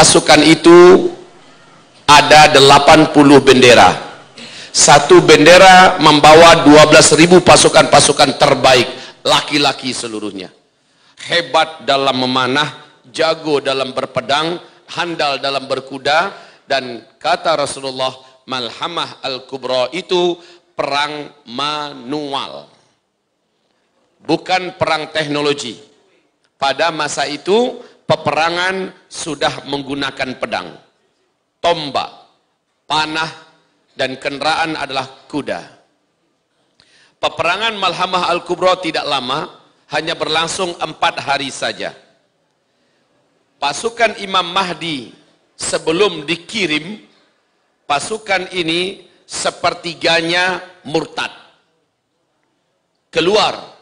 pasukan itu ada 80 bendera. Satu bendera membawa 12.000 pasukan-pasukan terbaik, laki-laki seluruhnya. Hebat dalam memanah, jago dalam berpedang, handal dalam berkuda, dan kata Rasulullah, Malhamah Al-Kubra itu perang manual, bukan perang teknologi. Pada masa itu peperangan sudah menggunakan pedang, tombak, panah, dan kendaraan adalah kuda. Peperangan Malhamah Al-Kubra tidak lama, hanya berlangsung 4 hari saja. Pasukan Imam Mahdi sebelum dikirim, pasukan ini sepertiganya murtad, keluar.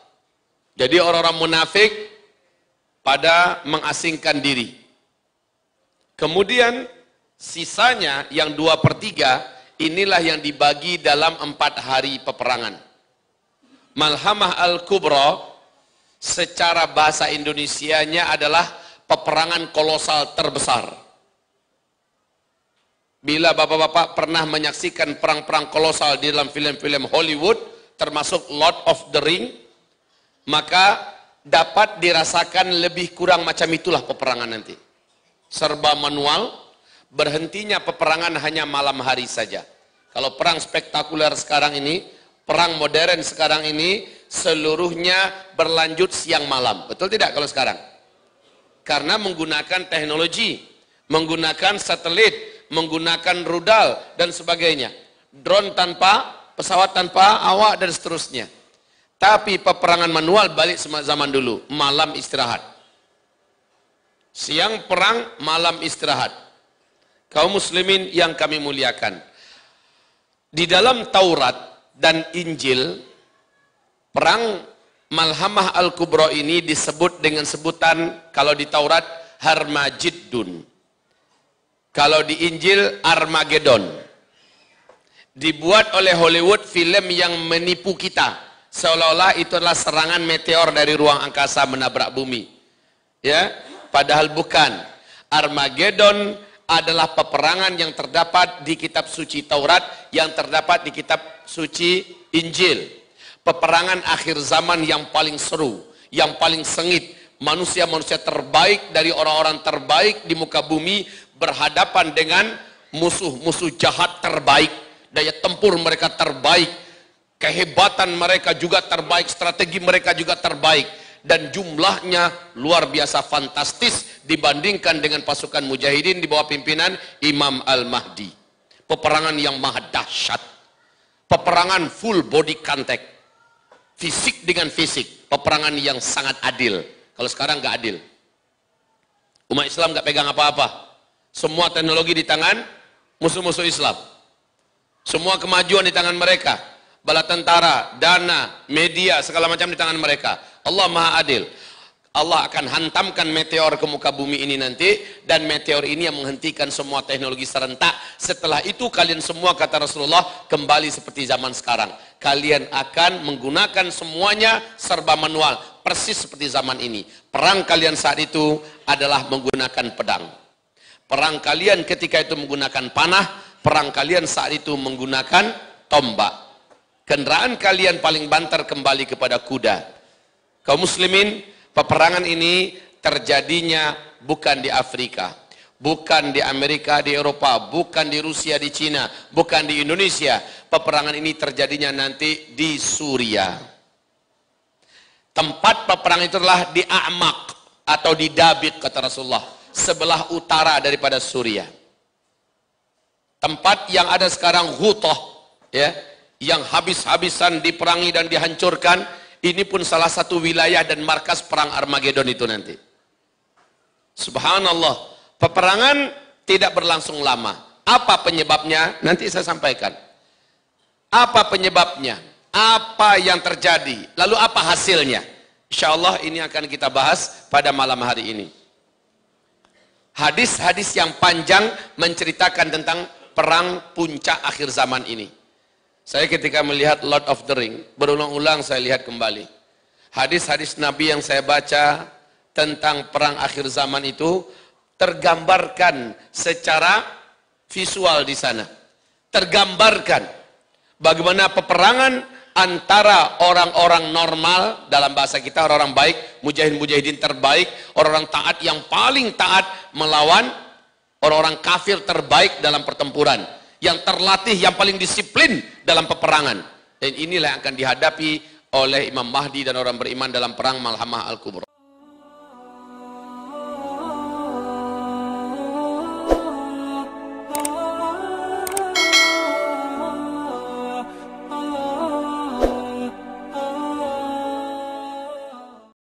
Jadi orang-orang munafik pada mengasingkan diri. Kemudian sisanya yang 2/3 inilah yang dibagi dalam 4 hari peperangan. Malhamah Al-Kubra secara bahasa Indonesianya adalah peperangan kolosal terbesar. Bila bapak-bapak pernah menyaksikan perang-perang kolosal di dalam film-film Hollywood, termasuk Lord of the Ring, maka dapat dirasakan lebih kurang macam itulah peperangan nanti. Serba manual, berhentinya peperangan hanya malam hari saja. Kalau perang spektakuler sekarang ini, perang modern sekarang ini, seluruhnya berlanjut siang malam. Betul tidak kalau sekarang? Karena menggunakan teknologi, menggunakan satelit, menggunakan rudal, dan sebagainya. Drone tanpa, pesawat tanpa awak, dan seterusnya. Tapi peperangan manual balik zaman dulu, malam istirahat. Siang perang, malam istirahat. Kaum muslimin yang kami muliakan, di dalam Taurat dan Injil, perang Malhamah Al-Kubra ini disebut dengan sebutan, kalau di Taurat Harmajiddun, kalau di Injil Armageddon. Dibuat oleh Hollywood film yang menipu kita, seolah-olah itu adalah serangan meteor dari ruang angkasa menabrak bumi. Ya, padahal bukan. Armageddon adalah peperangan yang terdapat di kitab suci Taurat, yang terdapat di kitab suci Injil. Peperangan akhir zaman yang paling seru, yang paling sengit. Manusia-manusia terbaik dari orang-orang terbaik di muka bumi berhadapan dengan musuh-musuh jahat terbaik. Daya tempur mereka terbaik, kehebatan mereka juga terbaik, strategi mereka juga terbaik, dan jumlahnya luar biasa fantastis dibandingkan dengan pasukan mujahidin di bawah pimpinan Imam Al-Mahdi. Peperangan yang maha dahsyat, peperangan full body contact, fisik dengan fisik, peperangan yang sangat adil. Kalau sekarang nggak adil, umat Islam nggak pegang apa-apa, semua teknologi di tangan musuh-musuh Islam, semua kemajuan di tangan mereka, bala tentara, dana, media, segala macam di tangan mereka. Allah maha adil. Allah akan hantamkan meteor ke muka bumi ini nanti, dan meteor ini yang menghentikan semua teknologi serentak. Setelah itu kalian semua, kata Rasulullah, kembali seperti zaman sekarang. Kalian akan menggunakan semuanya serba manual, persis seperti zaman ini. Perang kalian saat itu adalah menggunakan pedang. Perang kalian ketika itu menggunakan panah, perang kalian saat itu menggunakan tombak. Kendaraan kalian paling banter kembali kepada kuda. Kaum muslimin, peperangan ini terjadinya bukan di Afrika, bukan di Amerika, di Eropa, bukan di Rusia, di Cina, bukan di Indonesia. Peperangan ini terjadinya nanti di Suriah. Tempat peperangan itu adalah di A'maq atau di Dabiq, kata Rasulullah, sebelah utara daripada Suriah. Tempat yang ada sekarang Ghutah, ya, yang habis-habisan diperangi dan dihancurkan. Ini pun salah satu wilayah dan markas perang Armageddon itu nanti. Subhanallah, peperangan tidak berlangsung lama. Apa penyebabnya? Nanti saya sampaikan. Apa penyebabnya? Apa yang terjadi? Lalu apa hasilnya? Insya Allah ini akan kita bahas pada malam hari ini. Hadis-hadis yang panjang menceritakan tentang perang puncak akhir zaman ini. Saya ketika melihat Lord of the Ring, berulang-ulang saya lihat kembali. Hadis-hadis Nabi yang saya baca tentang perang akhir zaman itu tergambarkan secara visual di sana. Tergambarkan bagaimana peperangan antara orang-orang normal, dalam bahasa kita orang-orang baik, mujahidin terbaik, orang-orang taat yang paling taat melawan orang-orang kafir terbaik dalam pertempuran, yang terlatih, yang paling disiplin dalam peperangan. Dan inilah yang akan dihadapi oleh Imam Mahdi dan orang beriman dalam perang Malhamah Al-Kubra.